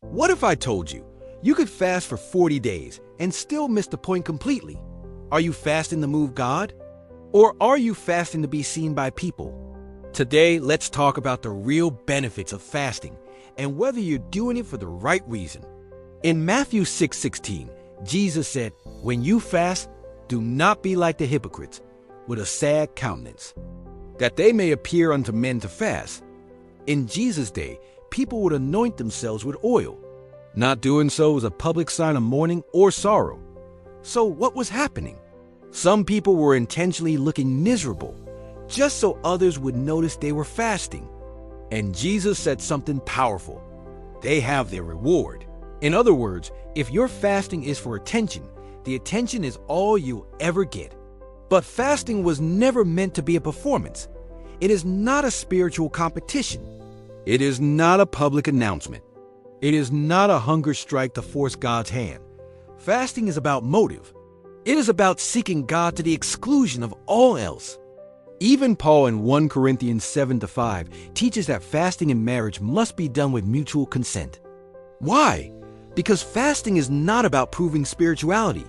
What if I told you you could fast for 40 days and still miss the point completely? Are you fasting to move God? Or are you fasting to be seen by people? Today, let's talk about the real benefits of fasting and whether you're doing it for the right reason. In Matthew 6:16, Jesus said, "When you fast, do not be like the hypocrites, with a sad countenance, that they may appear unto men to fast." In Jesus' day, people would anoint themselves with oil. Not doing so was a public sign of mourning or sorrow. So what was happening? Some people were intentionally looking miserable, just so others would notice they were fasting. And Jesus said something powerful. They have their reward. In other words, if your fasting is for attention, the attention is all you'll ever get. But fasting was never meant to be a performance. It is not a spiritual competition. It is not a public announcement. It is not a hunger strike to force God's hand. Fasting is about motive. It is about seeking God to the exclusion of all else. Even Paul in 1 Corinthians 7-5 teaches that fasting in marriage must be done with mutual consent. Why? Because fasting is not about proving spirituality.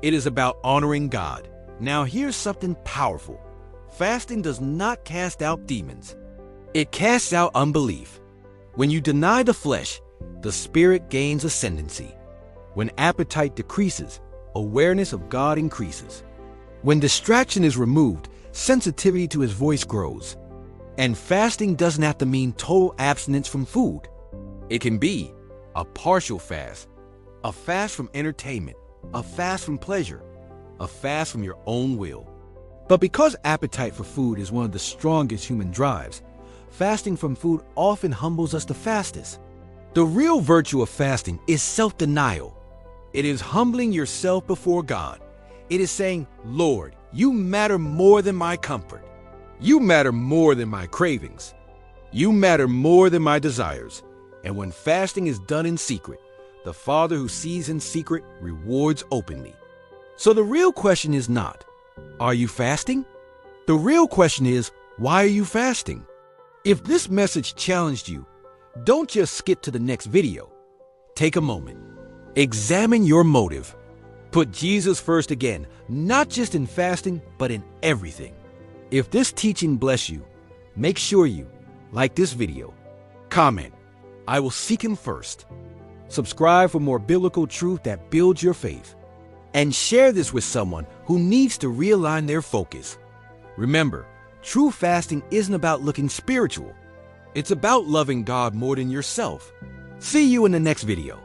It is about honoring God. Now here's something powerful. Fasting does not cast out demons. It casts out unbelief. When you deny the flesh, the spirit gains ascendancy. When appetite decreases, awareness of God increases. When distraction is removed, sensitivity to his voice grows. And fasting doesn't have to mean total abstinence from food. It can be a partial fast, a fast from entertainment, a fast from pleasure, a fast from your own will. But because appetite for food is one of the strongest human drives, fasting from food often humbles us the fastest. The real virtue of fasting is self-denial. It is humbling yourself before God. It is saying, "Lord, you matter more than my comfort. You matter more than my cravings. You matter more than my desires." And when fasting is done in secret, the Father who sees in secret rewards openly. So the real question is not, are you fasting? The real question is, why are you fasting? If this message challenged you, don't just skip to the next video. Take a moment. Examine your motive. Put Jesus first again, not just in fasting, but in everything. If this teaching bless you, make sure you like this video, comment, "I will seek him first." Subscribe for more biblical truth that builds your faith. And share this with someone who needs to realign their focus. Remember, true fasting isn't about looking spiritual. It's about loving God more than yourself. See you in the next video.